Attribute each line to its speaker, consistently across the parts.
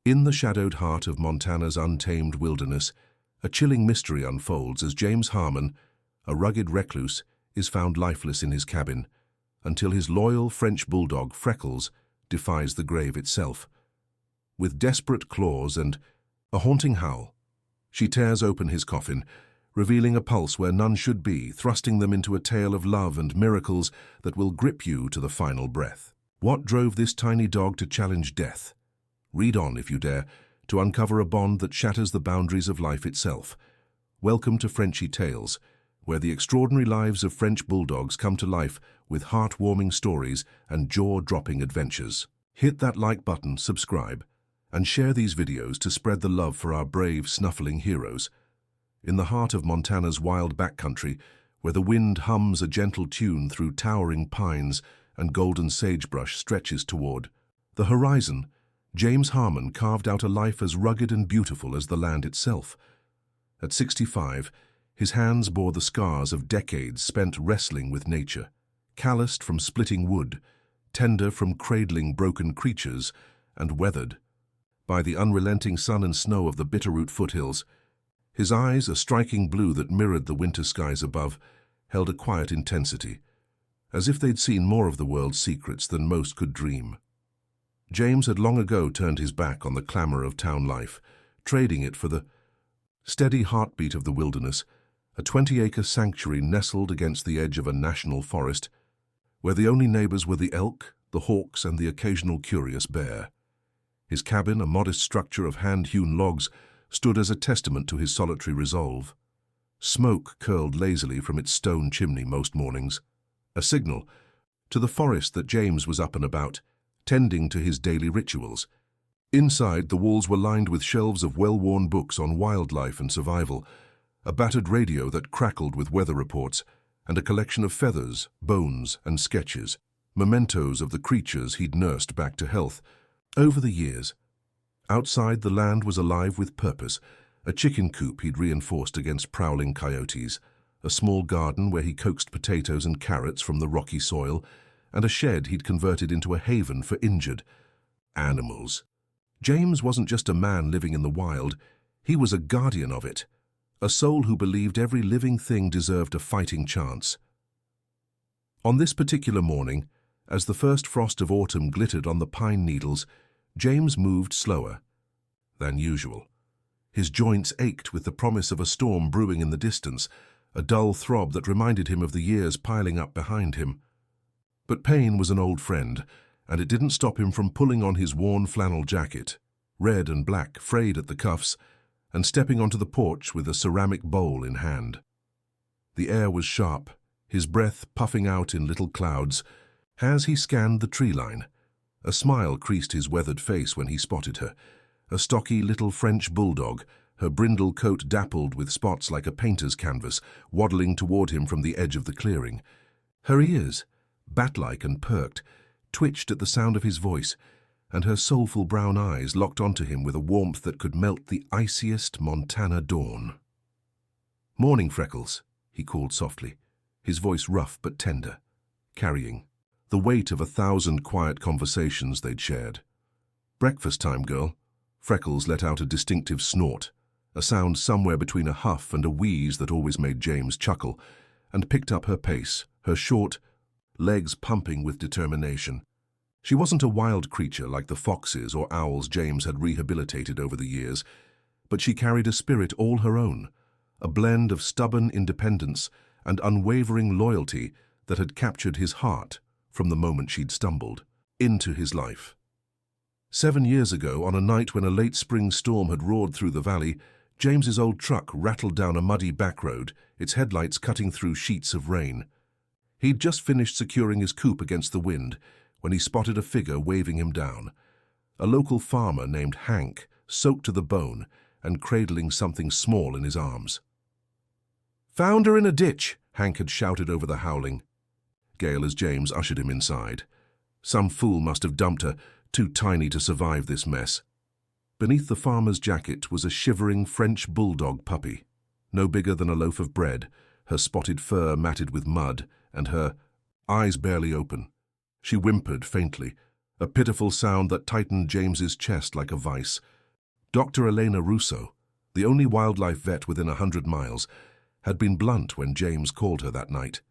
Speaker 1: In the shadowed heart of Montana's untamed wilderness, a chilling mystery unfolds as James Harmon, a rugged recluse, is found lifeless in his cabin, until his loyal French bulldog, Freckles, defies the grave itself. With desperate claws and a haunting howl, she tears open his coffin, revealing a pulse where none should be, thrusting them into a tale of love and miracles that will grip you to the final breath. What drove this tiny dog to challenge death? Read on, if you dare, to uncover a bond that shatters the boundaries of life itself. Welcome to Frenchy Tales, where the extraordinary lives of French bulldogs come to life with heartwarming stories and jaw-dropping adventures. Hit that like button, subscribe, and share these videos to spread the love for our brave, snuffling heroes. In the heart of Montana's wild backcountry, where the wind hums a gentle tune through towering pines and golden sagebrush stretches toward the horizon, James Harmon carved out a life as rugged and beautiful as the land itself. At 65, his hands bore the scars of decades spent wrestling with nature, calloused from splitting wood, tender from cradling broken creatures, and weathered by the unrelenting sun and snow of the Bitterroot foothills. His eyes, a striking blue that mirrored the winter skies above, held a quiet intensity, as if they'd seen more of the world's secrets than most could dream. James had long ago turned his back on the clamor of town life, trading it for the steady heartbeat of the wilderness, a 20-acre sanctuary nestled against the edge of a national forest, where the only neighbors were the elk, the hawks, and the occasional curious bear. His cabin, a modest structure of hand-hewn logs, stood as a testament to his solitary resolve. Smoke curled lazily from its stone chimney most mornings, a signal to the forest that James was up and about, tending to his daily rituals. Inside, the walls were lined with shelves of well-worn books on wildlife and survival, a battered radio that crackled with weather reports, and a collection of feathers, bones, and sketches, mementos of the creatures he'd nursed back to health over the years. Outside, the land was alive with purpose, a chicken coop he'd reinforced against prowling coyotes, a small garden where he coaxed potatoes and carrots from the rocky soil, and a shed he'd converted into a haven for injured animals. James wasn't just a man living in the wild, he was a guardian of it, a soul who believed every living thing deserved a fighting chance. On this particular morning, as the first frost of autumn glittered on the pine needles, James moved slower than usual. His joints ached with the promise of a storm brewing in the distance, a dull throb that reminded him of the years piling up behind him. But pain was an old friend, and it didn't stop him from pulling on his worn flannel jacket, red and black, frayed at the cuffs, and stepping onto the porch with a ceramic bowl in hand. The air was sharp, his breath puffing out in little clouds. As he scanned the tree line, a smile creased his weathered face when he spotted her, a stocky little French bulldog, her brindle coat dappled with spots like a painter's canvas, waddling toward him from the edge of the clearing. Her ears, bat-like and perked, twitched at the sound of his voice, and her soulful brown eyes locked onto him with a warmth that could melt the iciest Montana dawn. "Morning, Freckles," he called softly, his voice rough but tender, carrying the weight of 1,000 quiet conversations they'd shared. "Breakfast time, girl." Freckles let out a distinctive snort, a sound somewhere between a huff and a wheeze that always made James chuckle, and picked up her pace, her short legs pumping with determination. She wasn't a wild creature like the foxes or owls James had rehabilitated over the years, but she carried a spirit all her own, a blend of stubborn independence and unwavering loyalty that had captured his heart from the moment she'd stumbled into his life. 7 years ago, on a night when a late spring storm had roared through the valley, James's old truck rattled down a muddy back road, its headlights cutting through sheets of rain. He'd just finished securing his coupe against the wind when he spotted a figure waving him down, a local farmer named Hank, soaked to the bone and cradling something small in his arms. "Found her in a ditch," Hank had shouted over the howling gale as James ushered him inside. Some fool must have dumped her, too tiny to survive this mess. Beneath the farmer's jacket was a shivering French bulldog puppy, no bigger than a loaf of bread, her spotted fur matted with mud, and her eyes barely open. She whimpered faintly, a pitiful sound that tightened James's chest like a vice. Dr. Elena Russo, the only wildlife vet within 100 miles, had been blunt when James called her that night.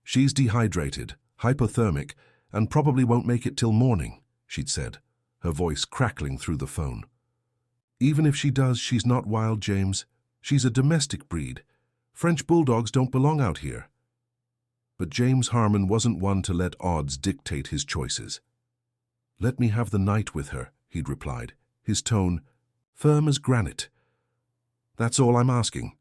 Speaker 1: "She's dehydrated, hypothermic, and probably won't make it till morning," she'd said, her voice crackling through the phone. "Even if she does, she's not wild, James. She's a domestic breed. French bulldogs don't belong out here." But James Harmon wasn't one to let odds dictate his choices. "Let me have the night with her," he'd replied, his tone firm as granite. "That's all I'm asking."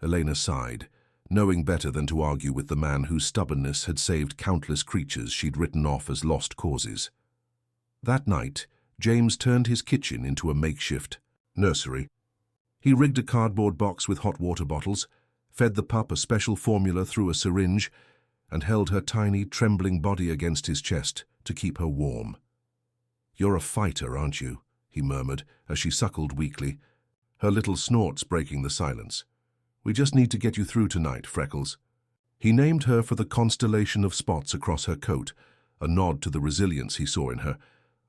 Speaker 1: Elena sighed, knowing better than to argue with the man whose stubbornness had saved countless creatures she'd written off as lost causes. That night, James turned his kitchen into a makeshift nursery. He rigged a cardboard box with hot water bottles, fed the pup a special formula through a syringe, and held her tiny, trembling body against his chest to keep her warm. "You're a fighter, aren't you?" he murmured as she suckled weakly, her little snorts breaking the silence. "We just need to get you through tonight, Freckles." He named her for the constellation of spots across her coat, a nod to the resilience he saw in her,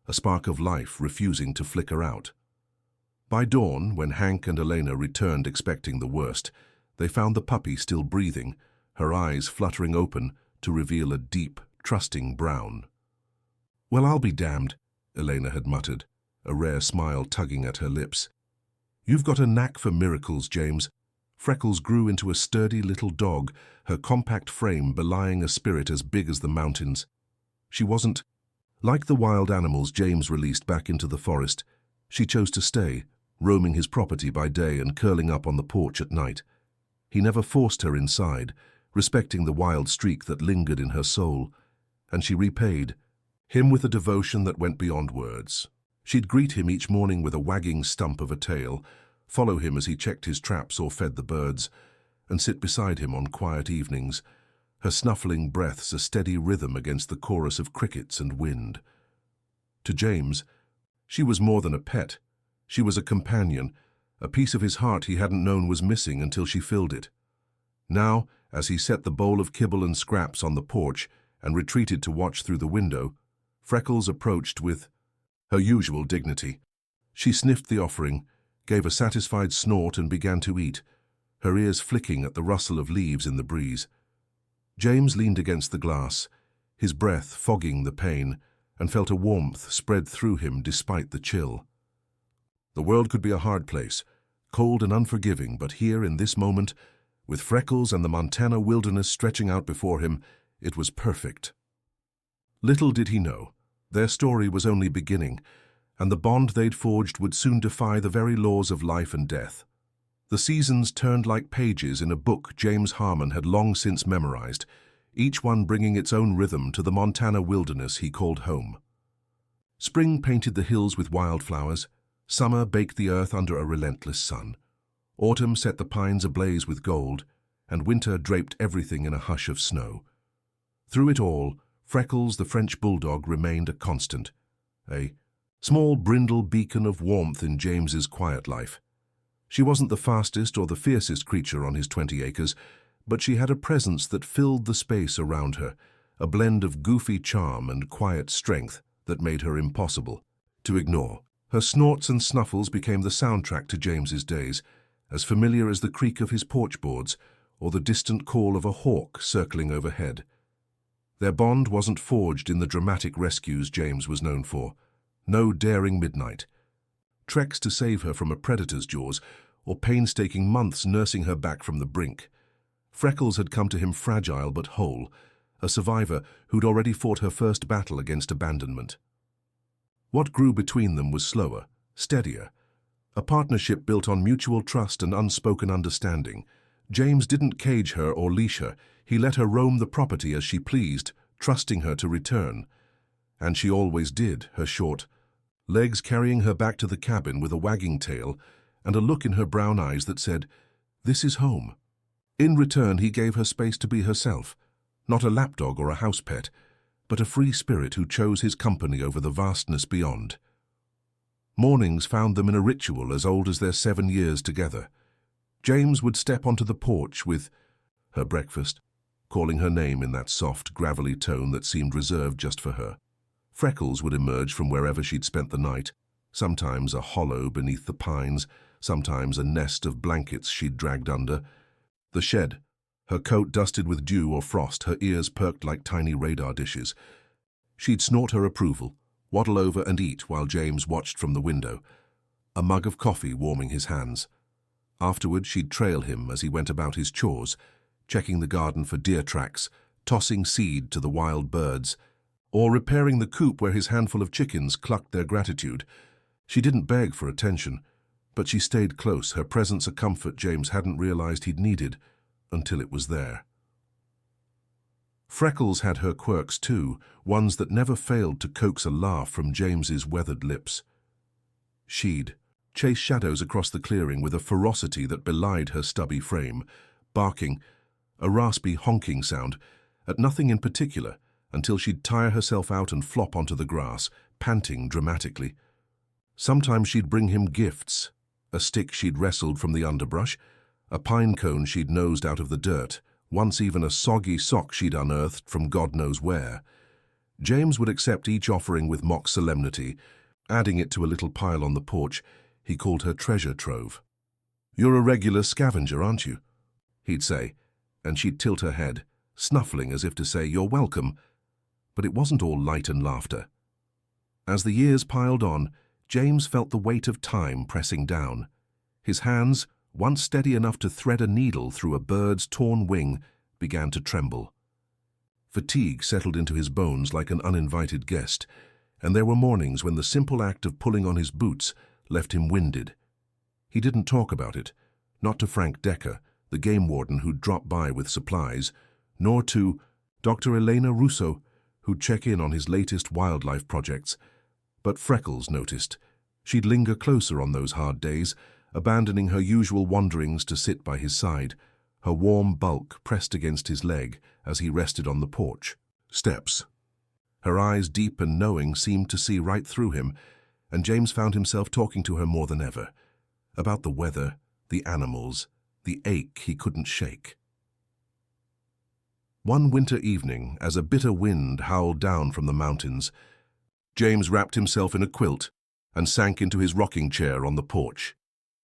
Speaker 1: a spark of life refusing to flicker out. By dawn, when Hank and Elena returned expecting the worst, they found the puppy still breathing, her eyes fluttering open to reveal a deep, trusting brown. "Well, I'll be damned," Elena had muttered, a rare smile tugging at her lips. "You've got a knack for miracles, James." Freckles grew into a sturdy little dog, her compact frame belying a spirit as big as the mountains. She wasn't like the wild animals James released back into the forest. She chose to stay, roaming his property by day and curling up on the porch at night. He never forced her inside, respecting the wild streak that lingered in her soul, and she repaid him with a devotion that went beyond words. She'd greet him each morning with a wagging stump of a tail, follow him as he checked his traps or fed the birds, and sit beside him on quiet evenings, her snuffling breaths a steady rhythm against the chorus of crickets and wind. To James, she was more than a pet. She was a companion, a piece of his heart he hadn't known was missing until she filled it. Now, as he set the bowl of kibble and scraps on the porch and retreated to watch through the window, Freckles approached with her usual dignity. She sniffed the offering, gave a satisfied snort and began to eat, her ears flicking at the rustle of leaves in the breeze. James leaned against the glass, his breath fogging the pain, and felt a warmth spread through him despite the chill. The world could be a hard place, cold and unforgiving, but here in this moment, with Freckles and the Montana wilderness stretching out before him, it was perfect. Little did he know, their story was only beginning, and the bond they'd forged would soon defy the very laws of life and death. The seasons turned like pages in a book James Harmon had long since memorized, each one bringing its own rhythm to the Montana wilderness he called home. Spring painted the hills with wildflowers, summer baked the earth under a relentless sun, autumn set the pines ablaze with gold, and winter draped everything in a hush of snow. Through it all, Freckles the French bulldog remained a constant, a small brindle beacon of warmth in James's quiet life. She wasn't the fastest or the fiercest creature on his 20 acres, but she had a presence that filled the space around her, a blend of goofy charm and quiet strength that made her impossible to ignore. Her snorts and snuffles became the soundtrack to James's days, as familiar as the creak of his porch boards or the distant call of a hawk circling overhead. Their bond wasn't forged in the dramatic rescues James was known for. No daring midnight, treks to save her from a predator's jaws, or painstaking months nursing her back from the brink. Freckles had come to him fragile but whole, a survivor who'd already fought her first battle against abandonment. What grew between them was slower, steadier, a partnership built on mutual trust and unspoken understanding. James didn't cage her or leash her. He let her roam the property as she pleased, trusting her to return. And she always did, her short legs carrying her back to the cabin with a wagging tail and a look in her brown eyes that said, "This is home." In return, he gave her space to be herself, not a lapdog or a house pet, but a free spirit who chose his company over the vastness beyond. Mornings found them in a ritual as old as their 7 years together. James would step onto the porch with her breakfast, calling her name in that soft, gravelly tone that seemed reserved just for her. Freckles would emerge from wherever she'd spent the night, sometimes a hollow beneath the pines, sometimes a nest of blankets she'd dragged under. The shed, her coat dusted with dew or frost, her ears perked like tiny radar dishes. She'd snort her approval, waddle over and eat while James watched from the window, a mug of coffee warming his hands. Afterward, she'd trail him as he went about his chores, checking the garden for deer tracks, tossing seed to the wild birds, or repairing the coop where his handful of chickens clucked their gratitude. She didn't beg for attention, but she stayed close, her presence a comfort James hadn't realized he'd needed until it was there. Freckles had her quirks too, ones that never failed to coax a laugh from James's weathered lips. She'd chase shadows across the clearing with a ferocity that belied her stubby frame, barking, a raspy honking sound, at nothing in particular, until she'd tire herself out and flop onto the grass, panting dramatically. Sometimes she'd bring him gifts, a stick she'd wrestled from the underbrush, a pine cone she'd nosed out of the dirt, once even a soggy sock she'd unearthed from God knows where. James would accept each offering with mock solemnity, adding it to a little pile on the porch he called her treasure trove. "You're a regular scavenger, aren't you?" he'd say, and she'd tilt her head, snuffling as if to say, "You're welcome." But it wasn't all light and laughter. As the years piled on, James felt the weight of time pressing down. His hands, once steady enough to thread a needle through a bird's torn wing, began to tremble. Fatigue settled into his bones like an uninvited guest, and there were mornings when the simple act of pulling on his boots left him winded. He didn't talk about it, not to Frank Decker, the game warden who'd drop by with supplies, nor to Dr. Elena Russo, who'd check in on his latest wildlife projects. But Freckles noticed. She'd linger closer on those hard days, abandoning her usual wanderings to sit by his side, her warm bulk pressed against his leg as he rested on the porch steps. Her eyes, deep and knowing, seemed to see right through him, and James found himself talking to her more than ever, about the weather, the animals, the ache he couldn't shake. One winter evening, as a bitter wind howled down from the mountains, James wrapped himself in a quilt and sank into his rocking chair on the porch.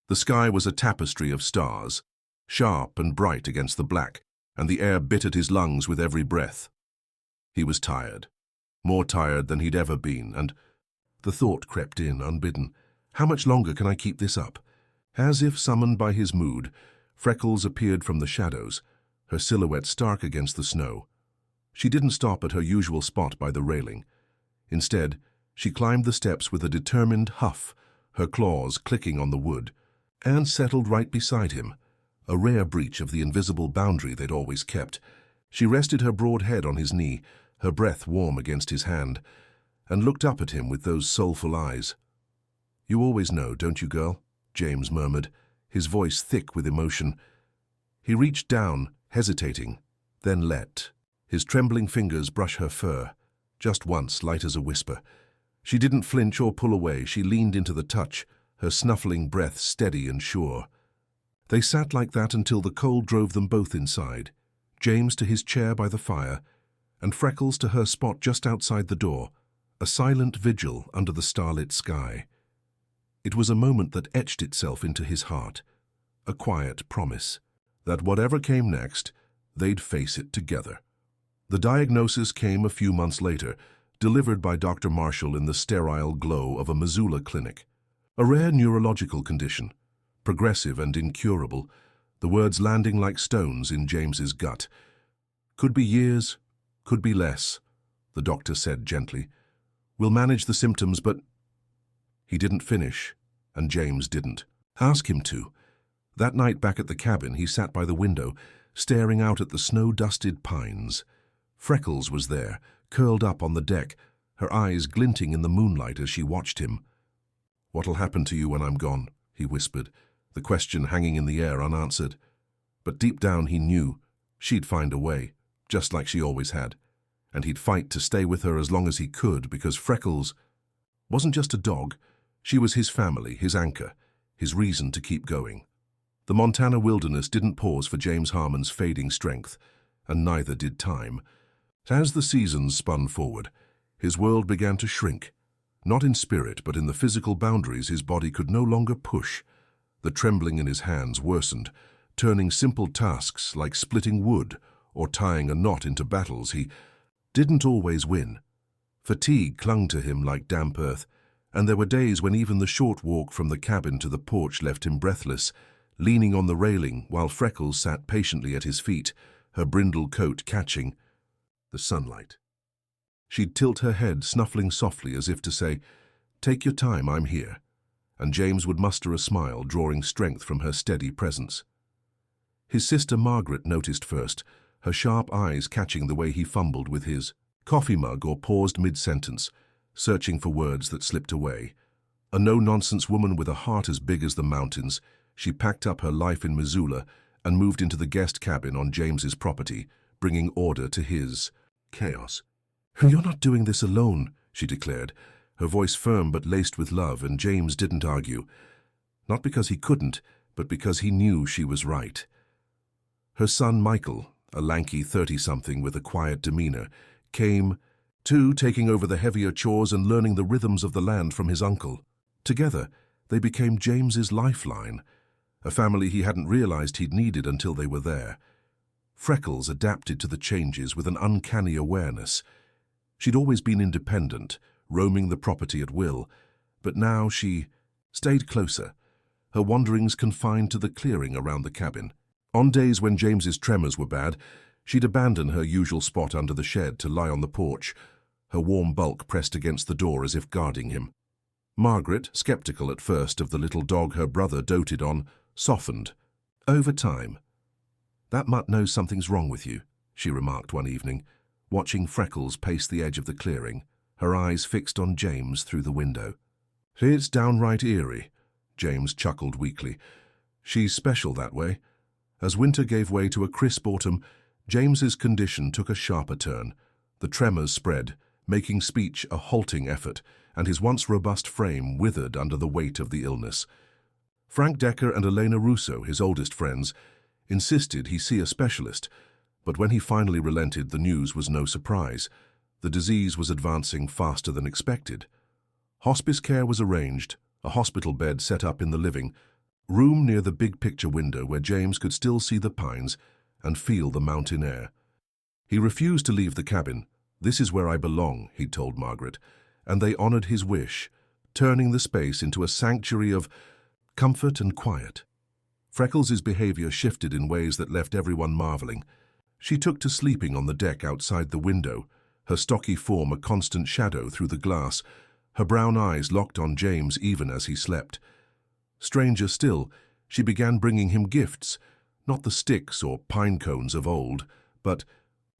Speaker 1: The sky was a tapestry of stars, sharp and bright against the black, and the air bit at his lungs with every breath. He was tired, more tired than he'd ever been, and the thought crept in unbidden. How much longer can I keep this up? As if summoned by his mood, Freckles appeared from the shadows, her silhouette stark against the snow. She didn't stop at her usual spot by the railing. Instead, she climbed the steps with a determined huff, her claws clicking on the wood, and settled right beside him, a rare breach of the invisible boundary they'd always kept. She rested her broad head on his knee, her breath warm against his hand, and looked up at him with those soulful eyes. "You always know, don't you, girl?" James murmured, his voice thick with emotion. He reached down, hesitating, then let his trembling fingers brush her fur, just once, light as a whisper. She didn't flinch or pull away. She leaned into the touch, her snuffling breath steady and sure. They sat like that until the cold drove them both inside, James to his chair by the fire, and Freckles to her spot just outside the door, a silent vigil under the starlit sky. It was a moment that etched itself into his heart, a quiet promise that whatever came next, they'd face it together. The diagnosis came a few months later, delivered by Dr. Marshall in the sterile glow of a Missoula clinic. A rare neurological condition, progressive and incurable, the words landing like stones in James's gut. "Could be years, could be less," the doctor said gently. "We'll manage the symptoms, but—" He didn't finish, and James didn't ask him to. That night back at the cabin, he sat by the window, staring out at the snow-dusted pines. Freckles was there, curled up on the deck, her eyes glinting in the moonlight as she watched him. "What'll happen to you when I'm gone?" he whispered, the question hanging in the air unanswered. But deep down he knew she'd find a way, just like she always had, and he'd fight to stay with her as long as he could, because Freckles wasn't just a dog. She was his family, his anchor, his reason to keep going. The Montana wilderness didn't pause for James Harmon's fading strength, and neither did time. As the seasons spun forward, His world began to shrink. Not in spirit, but in the physical boundaries his body could no longer push. The trembling in his hands worsened, turning simple tasks like splitting wood or tying a knot into battles he didn't always win. Fatigue clung to him like damp earth, and there were days when even the short walk from the cabin to the porch left him breathless, leaning on the railing while Freckles sat patiently at his feet, her brindle coat catching the sunlight. She'd tilt her head, snuffling softly as if to say, "Take your time, I'm here," and James would muster a smile, drawing strength from her steady presence. His sister Margaret noticed first, her sharp eyes catching the way he fumbled with his coffee mug or paused mid-sentence, searching for words that slipped away. A no-nonsense woman with a heart as big as the mountains, she packed up her life in Missoula and moved into the guest cabin on James's property, bringing order to his chaos. "You're not doing this alone," she declared, her voice firm but laced with love, and James didn't argue. Not because he couldn't, but because he knew she was right. Her son Michael, a lanky 30-something with a quiet demeanor, came, too, taking over the heavier chores and learning the rhythms of the land from his uncle. Together, they became James's lifeline, a family he hadn't realized he'd needed until they were there. Freckles adapted to the changes with an uncanny awareness. She'd always been independent, roaming the property at will, but now she stayed closer, her wanderings confined to the clearing around the cabin. On days when James's tremors were bad, she'd abandon her usual spot under the shed to lie on the porch, her warm bulk pressed against the door as if guarding him. Margaret, skeptical at first of the little dog her brother doted on, softened. Over time. "That mutt knows something's wrong with you," she remarked one evening, watching Freckles pace the edge of the clearing, her eyes fixed on James through the window. "It's downright eerie," James chuckled weakly. "She's special that way." As winter gave way to a crisp autumn, James's condition took a sharper turn. The tremors spread, making speech a halting effort, and his once robust frame withered under the weight of the illness. Frank Decker and Elena Russo, his oldest friends, insisted he see a specialist, but when he finally relented, the news was no surprise. The disease was advancing faster than expected. Hospice care was arranged, a hospital bed set up in the living room near the big picture window where James could still see the pines and feel the mountain air. He refused to leave the cabin. "This is where I belong," he'd told Margaret, and they honored his wish, turning the space into a sanctuary of comfort and quiet. Freckles' behavior shifted in ways that left everyone marveling. She took to sleeping on the deck outside the window, her stocky form a constant shadow through the glass, her brown eyes locked on James even as he slept. Stranger still, she began bringing him gifts, not the sticks or pine cones of old, but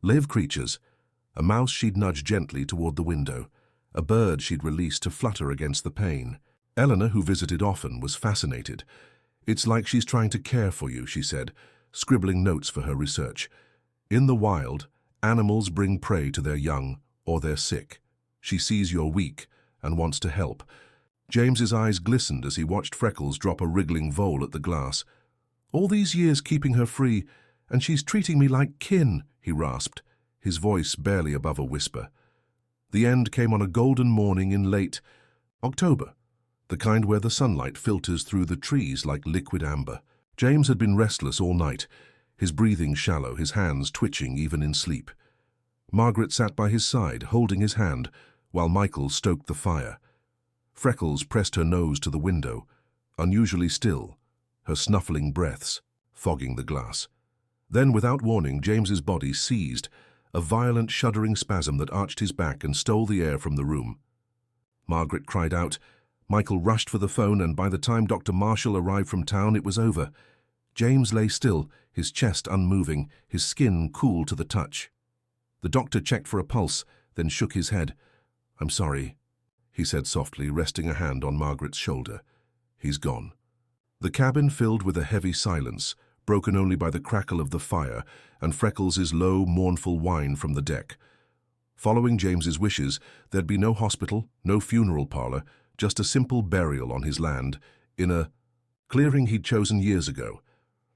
Speaker 1: live creatures, a mouse she'd nudge gently toward the window, a bird she'd release to flutter against the pane. Eleanor, who visited often, was fascinated. "It's like she's trying to care for you," she said, scribbling notes for her research. "In the wild, animals bring prey to their young or they're sick. She sees you're weak and wants to help." James's eyes glistened as he watched Freckles drop a wriggling vole at the glass. "All these years keeping her free, and she's treating me like kin," he rasped, his voice barely above a whisper. The end came on a golden morning in late October, the kind where the sunlight filters through the trees like liquid amber. James had been restless all night, his breathing shallow, his hands twitching even in sleep. Margaret sat by his side, holding his hand, while Michael stoked the fire. Freckles pressed her nose to the window, unusually still, her snuffling breaths fogging the glass. Then, without warning, James's body seized, a violent shuddering spasm that arched his back and stole the air from the room. Margaret cried out. Michael rushed for the phone, and by the time Dr. Marshall arrived from town, it was over. James lay still, his chest unmoving, his skin cool to the touch. The doctor checked for a pulse, then shook his head. "I'm sorry," he said softly, resting a hand on Margaret's shoulder. "He's gone." The cabin filled with a heavy silence, broken only by the crackle of the fire and Freckles' low, mournful whine from the deck. Following James's wishes, there'd be no hospital, no funeral parlor, just a simple burial on his land, in a clearing he'd chosen years ago,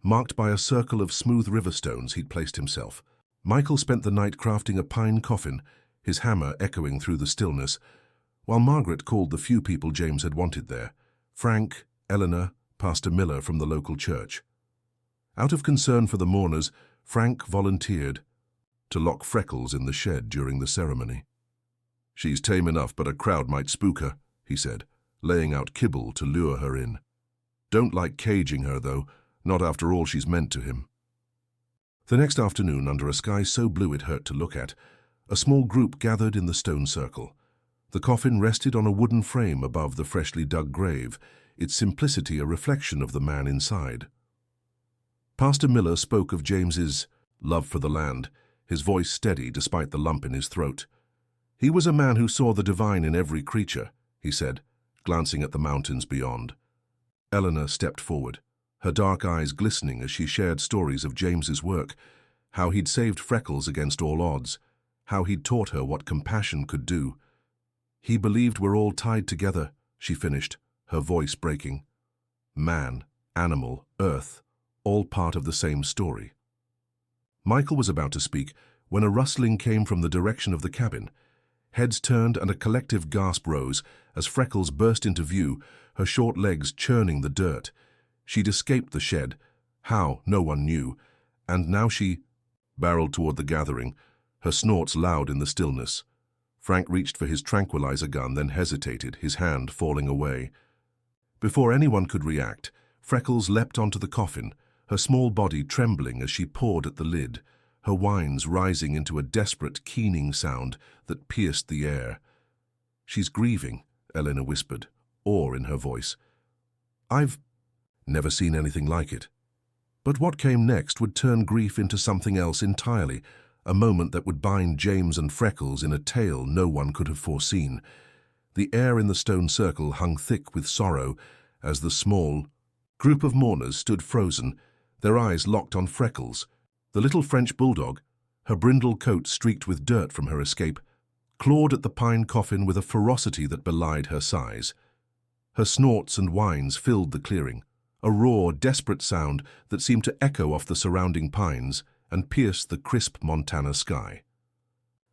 Speaker 1: marked by a circle of smooth river stones he'd placed himself. Michael spent the night crafting a pine coffin, his hammer echoing through the stillness, while Margaret called the few people James had wanted there: Frank, Eleanor, Pastor Miller from the local church. Out of concern for the mourners, Frank volunteered to lock Freckles in the shed during the ceremony. "She's tame enough, but a crowd might spook her," he said, laying out kibble to lure her in. "Don't like caging her, though, not after all she's meant to him." The next afternoon, under a sky so blue it hurt to look at, a small group gathered in the stone circle. The coffin rested on a wooden frame above the freshly dug grave, its simplicity a reflection of the man inside. Pastor Miller spoke of James's love for the land, his voice steady despite the lump in his throat. "He was a man who saw the divine in every creature," he said, glancing at the mountains beyond. Eleanor stepped forward, her dark eyes glistening as she shared stories of James's work, how he'd saved Freckles against all odds, how he'd taught her what compassion could do. "He believed we're all tied together," she finished, her voice breaking. "Man, animal, earth, all part of the same story." Michael was about to speak when a rustling came from the direction of the cabin. Heads turned and a collective gasp rose as Freckles burst into view, her short legs churning the dirt. She'd escaped the shed. How, no one knew. And now she barreled toward the gathering, her snorts loud in the stillness. Frank reached for his tranquilizer gun, then hesitated, his hand falling away. Before anyone could react, Freckles leapt onto the coffin, her small body trembling as she pawed at the lid, her whines rising into a desperate, keening sound that pierced the air. "She's grieving," Eleanor whispered, awe in her voice. "I've never seen anything like it." But what came next would turn grief into something else entirely, a moment that would bind James and Freckles in a tale no one could have foreseen. The air in the stone circle hung thick with sorrow as the small group of mourners stood frozen, their eyes locked on Freckles. The little French bulldog, her brindle coat streaked with dirt from her escape, clawed at the pine coffin with a ferocity that belied her size. Her snorts and whines filled the clearing, a raw, desperate sound that seemed to echo off the surrounding pines and pierce the crisp Montana sky.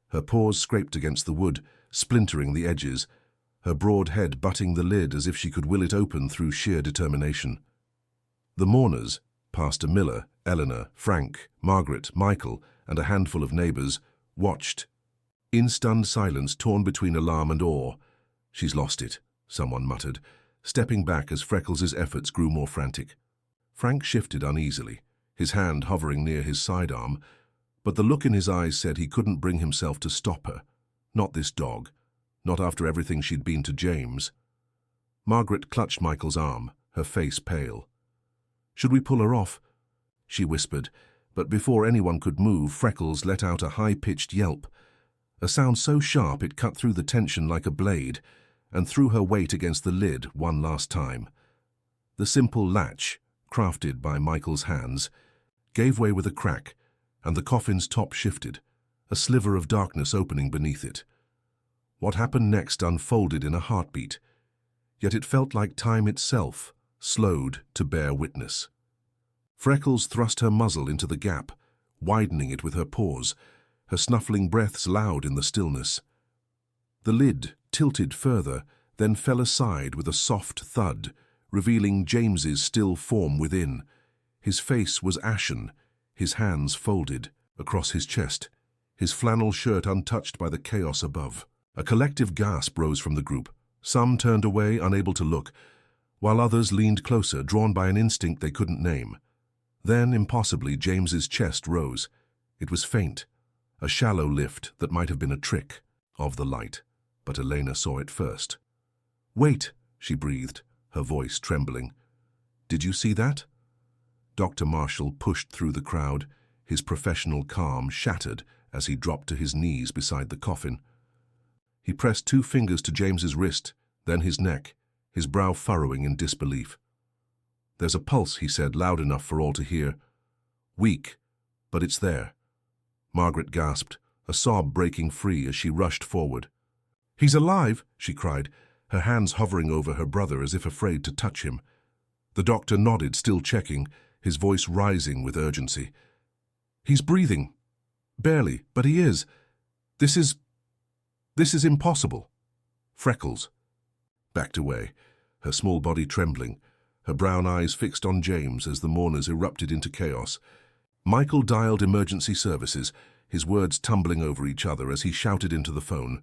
Speaker 1: Her paws scraped against the wood, splintering the edges, her broad head butting the lid as if she could will it open through sheer determination. The mourners, Pastor Miller, Eleanor, Frank, Margaret, Michael, and a handful of neighbors, watched, in stunned silence torn between alarm and awe. "She's lost it," someone muttered, stepping back as Freckles' efforts grew more frantic. Frank shifted uneasily, his hand hovering near his sidearm, but the look in his eyes said he couldn't bring himself to stop her. Not this dog, not after everything she'd been to James. Margaret clutched Michael's arm, her face pale. "Should we pull her off?" she whispered, but before anyone could move, Freckles let out a high-pitched yelp, a sound so sharp it cut through the tension like a blade, and threw her weight against the lid one last time. The simple latch, crafted by Michael's hands, gave way with a crack, and the coffin's top shifted, a sliver of darkness opening beneath it. What happened next unfolded in a heartbeat, yet it felt like time itself, slowed to bear witness. Freckles thrust her muzzle into the gap, widening it with her paws, her snuffling breaths loud in the stillness. The lid tilted further, then fell aside with a soft thud, revealing James's still form within. His face was ashen, his hands folded across his chest, his flannel shirt untouched by the chaos above. A collective gasp rose from the group. Some turned away, unable to look, while others leaned closer, drawn by an instinct they couldn't name. Then, impossibly, James's chest rose. It was faint, a shallow lift that might have been a trick of the light, but Elena saw it first. "Wait," she breathed, her voice trembling. "Did you see that?" Dr. Marshall pushed through the crowd, his professional calm shattered as he dropped to his knees beside the coffin. He pressed 2 fingers to James's wrist, then his neck, his brow furrowing in disbelief. "There's a pulse," he said, loud enough for all to hear. "Weak, but it's there." Margaret gasped, a sob breaking free as she rushed forward. "He's alive!" she cried, her hands hovering over her brother as if afraid to touch him. The doctor nodded, still checking, his voice rising with urgency. "He's breathing. Barely, but he is. This is This is impossible. Freckles backed away, her small body trembling, her brown eyes fixed on James as the mourners erupted into chaos. Michael dialed emergency services, his words tumbling over each other as he shouted into the phone.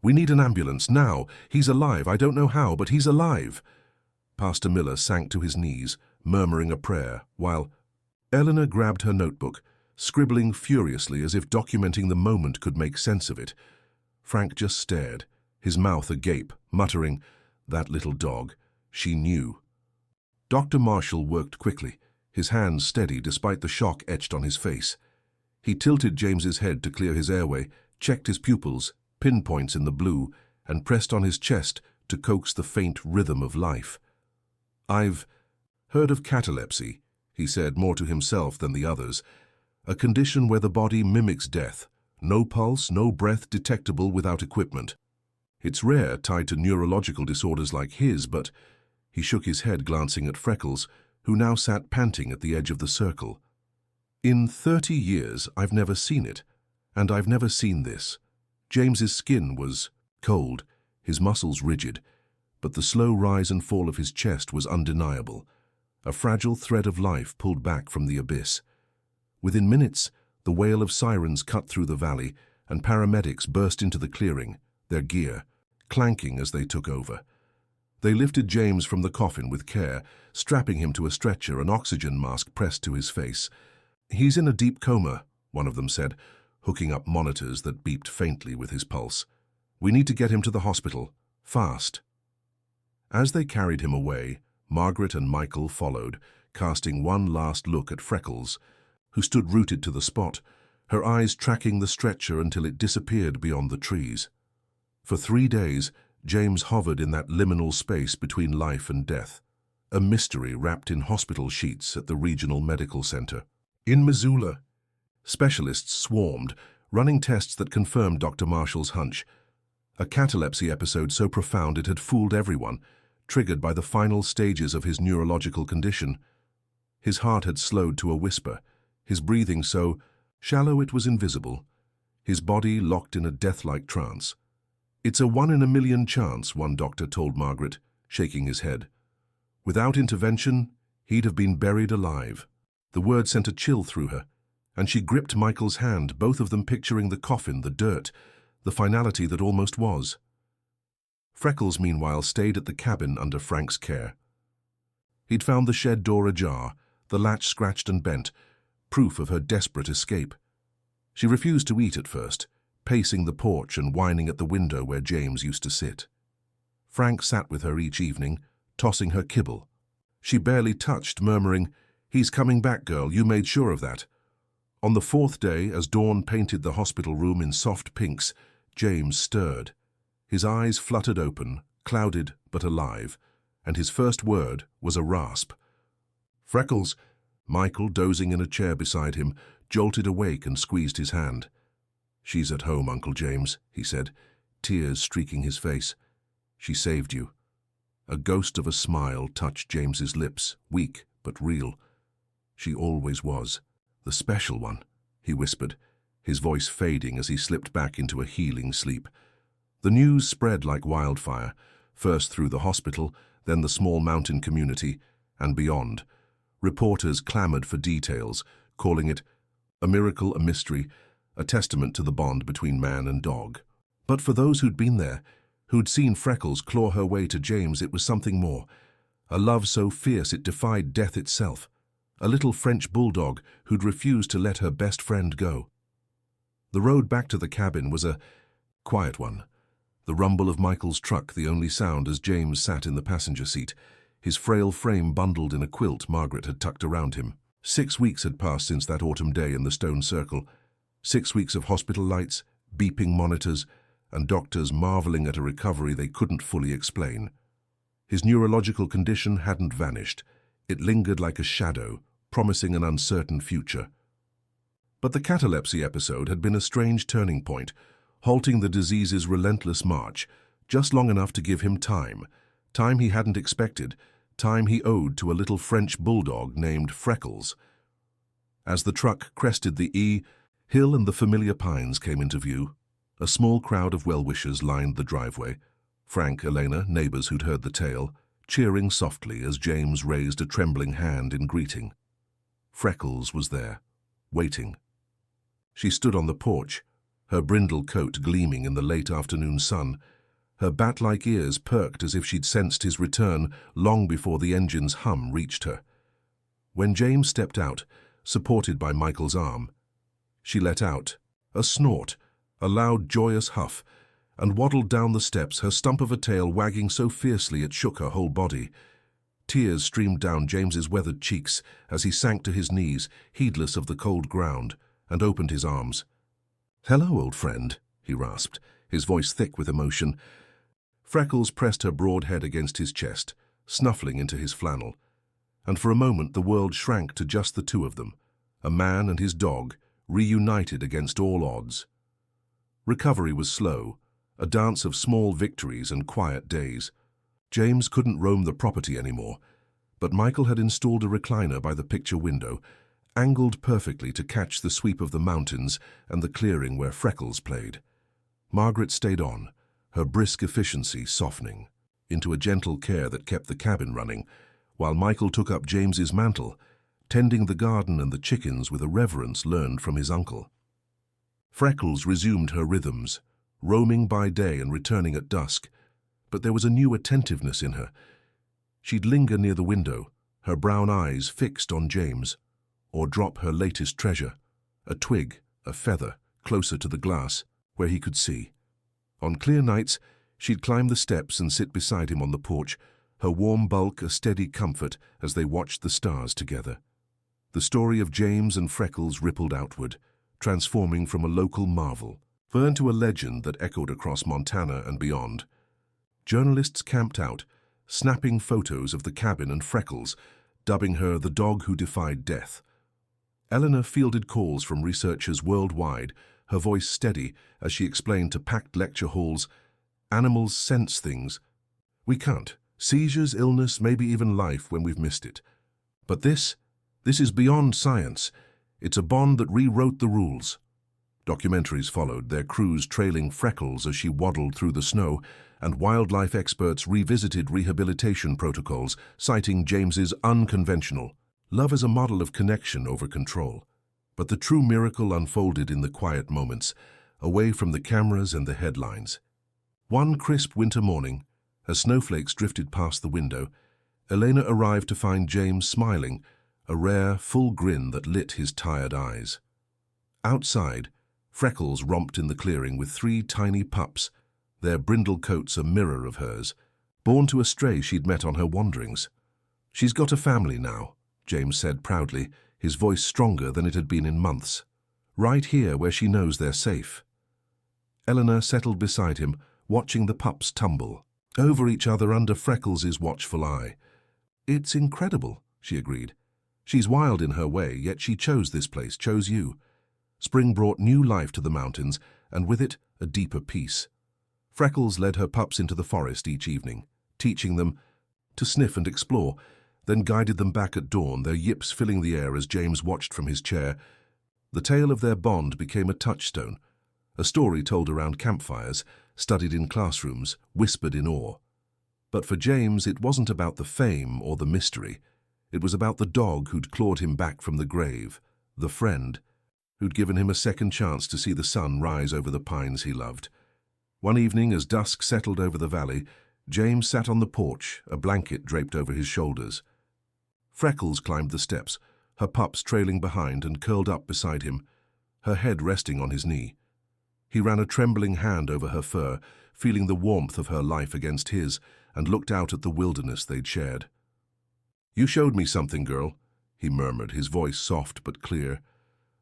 Speaker 1: "We need an ambulance, now! He's alive, I don't know how, but he's alive!" Pastor Miller sank to his knees, murmuring a prayer, while Eleanor grabbed her notebook, scribbling furiously as if documenting the moment could make sense of it. Frank just stared, his mouth agape, muttering, "That little dog, she knew." Dr. Marshall worked quickly, his hands steady despite the shock etched on his face. He tilted James's head to clear his airway, checked his pupils, pinpoints in the blue, and pressed on his chest to coax the faint rhythm of life. "I've heard of catalepsy," he said more to himself than the others, "a condition where the body mimics death, no pulse, no breath detectable without equipment. It's rare, tied to neurological disorders like his, but—" He shook his head, glancing at Freckles, who now sat panting at the edge of the circle. "In 30 years, I've never seen it, and I've never seen this." James's skin was cold, his muscles rigid, but the slow rise and fall of his chest was undeniable, a fragile thread of life pulled back from the abyss. Within minutes, the wail of sirens cut through the valley, and paramedics burst into the clearing, their gear clanking as they took over. They lifted James from the coffin with care, strapping him to a stretcher, an oxygen mask pressed to his face. "He's in a deep coma," one of them said, hooking up monitors that beeped faintly with his pulse. "We need to get him to the hospital, fast." As they carried him away, Margaret and Michael followed, casting one last look at Freckles, who stood rooted to the spot, her eyes tracking the stretcher until it disappeared beyond the trees. For 3 days, James hovered in that liminal space between life and death, a mystery wrapped in hospital sheets at the regional medical center. In Missoula, specialists swarmed, running tests that confirmed Dr. Marshall's hunch. A catalepsy episode so profound it had fooled everyone, triggered by the final stages of his neurological condition. His heart had slowed to a whisper, his breathing so shallow it was invisible, his body locked in a death-like trance. "It's a 1 in a million chance," one doctor told Margaret, shaking his head. "Without intervention, he'd have been buried alive." The word sent a chill through her, and she gripped Michael's hand, both of them picturing the coffin, the dirt, the finality that almost was. Freckles, meanwhile, stayed at the cabin under Frank's care. He'd found the shed door ajar, the latch scratched and bent, proof of her desperate escape. She refused to eat at first, pacing the porch and whining at the window where James used to sit. Frank sat with her each evening, tossing her kibble. She barely touched, murmuring, "He's coming back, girl, you made sure of that." On the 4th day, as dawn painted the hospital room in soft pinks, James stirred. His eyes fluttered open, clouded but alive, and his first word was a rasp. "Freckles!" Michael, dozing in a chair beside him, jolted awake and squeezed his hand. "She's at home, Uncle James," he said, tears streaking his face. "She saved you." A ghost of a smile touched James's lips, weak but real. "She always was. The special one," he whispered, his voice fading as he slipped back into a healing sleep. The news spread like wildfire, first through the hospital, then the small mountain community, and beyond. Reporters clamored for details, calling it a miracle, a mystery, a testament to the bond between man and dog. But for those who'd been there, who'd seen Freckles claw her way to James, it was something more. A love so fierce it defied death itself. A little French bulldog who'd refused to let her best friend go. The road back to the cabin was a quiet one. The rumble of Michael's truck the only sound as James sat in the passenger seat, his frail frame bundled in a quilt Margaret had tucked around him. 6 weeks had passed since that autumn day in the stone circle. 6 weeks of hospital lights, beeping monitors, and doctors marveling at a recovery they couldn't fully explain. His neurological condition hadn't vanished. It lingered like a shadow, promising an uncertain future. But the catalepsy episode had been a strange turning point, halting the disease's relentless march, just long enough to give him time he hadn't expected, time he owed to a little French bulldog named Freckles. As the truck crested the hill and the familiar pines came into view, A small crowd of well-wishers lined the driveway. Frank, Elena, neighbors who'd heard the tale, cheering softly as James raised a trembling hand in greeting. Freckles was there, waiting. She stood on the porch, her brindle coat gleaming in the late afternoon sun, her bat-like ears perked as if she'd sensed his return long before the engine's hum reached her. When James stepped out, supported by Michael's arm, she let out a snort, a loud, joyous huff, and waddled down the steps, her stump of a tail wagging so fiercely it shook her whole body. Tears streamed down James's weathered cheeks as he sank to his knees, heedless of the cold ground, and opened his arms. "Hello, old friend," he rasped, his voice thick with emotion. Freckles pressed her broad head against his chest, snuffling into his flannel, and for a moment the world shrank to just the two of them, a man and his dog, reunited against all odds. Recovery was slow, a dance of small victories and quiet days. James couldn't roam the property anymore, but Michael had installed a recliner by the picture window, angled perfectly to catch the sweep of the mountains and the clearing where Freckles played. Margaret stayed on, her brisk efficiency softening into a gentle care that kept the cabin running, while Michael took up James's mantle, tending the garden and the chickens with a reverence learned from his uncle. Freckles resumed her rhythms, roaming by day and returning at dusk, but there was a new attentiveness in her. She'd linger near the window, her brown eyes fixed on James, or drop her latest treasure, a twig, a feather, closer to the glass, where he could see. On clear nights, she'd climb the steps and sit beside him on the porch, her warm bulk a steady comfort as they watched the stars together. The story of James and Freckles rippled outward, transforming from a local marvel into a legend that echoed across Montana and beyond. Journalists camped out, snapping photos of the cabin and Freckles, dubbing her the dog who defied death. Eleanor fielded calls from researchers worldwide, her voice steady as she explained to packed lecture halls, "Animals sense things. We can't. Seizures, illness, maybe even life when we've missed it. But this is beyond science. It's a bond that rewrote the rules." Documentaries followed, their crews trailing Freckles as she waddled through the snow, and wildlife experts revisited rehabilitation protocols, citing James's unconventional love as a model of connection over control. But the true miracle unfolded in the quiet moments, away from the cameras and the headlines. One crisp winter morning, as snowflakes drifted past the window, Elena arrived to find James smiling, a rare, full grin that lit his tired eyes. Outside, Freckles romped in the clearing with 3 tiny pups, their brindle coats a mirror of hers, born to a stray she'd met on her wanderings. "She's got a family now," James said proudly, his voice stronger than it had been in months. "Right here where she knows they're safe." Eleanor settled beside him, watching the pups tumble over each other under Freckles' watchful eye. "It's incredible," she agreed. "She's wild in her way, yet she chose this place, chose you." Spring brought new life to the mountains, and with it, a deeper peace. Freckles led her pups into the forest each evening, teaching them to sniff and explore, then guided them back at dawn, their yips filling the air as James watched from his chair. The tale of their bond became a touchstone, a story told around campfires, studied in classrooms, whispered in awe. But for James, it wasn't about the fame or the mystery. It was about the dog who'd clawed him back from the grave, the friend who'd given him a second chance to see the sun rise over the pines he loved. One evening, as dusk settled over the valley, James sat on the porch, a blanket draped over his shoulders. Freckles climbed the steps, her pups trailing behind and curled up beside him, her head resting on his knee. He ran a trembling hand over her fur, feeling the warmth of her life against his, and looked out at the wilderness they'd shared. "You showed me something, girl," he murmured, his voice soft but clear.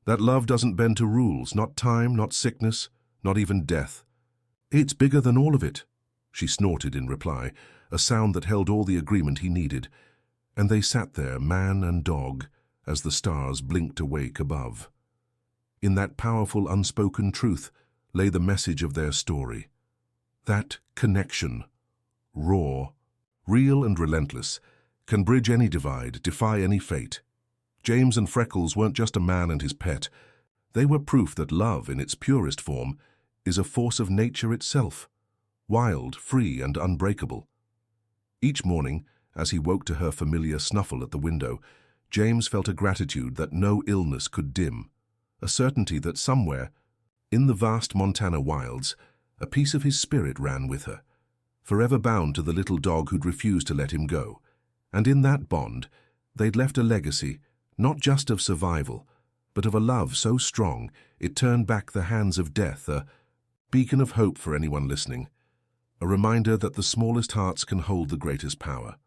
Speaker 1: "That love doesn't bend to rules, not time, not sickness, not even death. It's bigger than all of it," she snorted in reply, a sound that held all the agreement he needed. And they sat there, man and dog, as the stars blinked awake above. In that powerful unspoken truth lay the message of their story. That connection, raw, real and relentless, can bridge any divide, defy any fate. James and Freckles weren't just a man and his pet. They were proof that love, in its purest form, is a force of nature itself, wild, free, and unbreakable. Each morning, as he woke to her familiar snuffle at the window, James felt a gratitude that no illness could dim, a certainty that somewhere, in the vast Montana wilds, a piece of his spirit ran with her, forever bound to the little dog who'd refused to let him go. And in that bond, they'd left a legacy, not just of survival, but of a love so strong it turned back the hands of death, a beacon of hope for anyone listening, a reminder that the smallest hearts can hold the greatest power.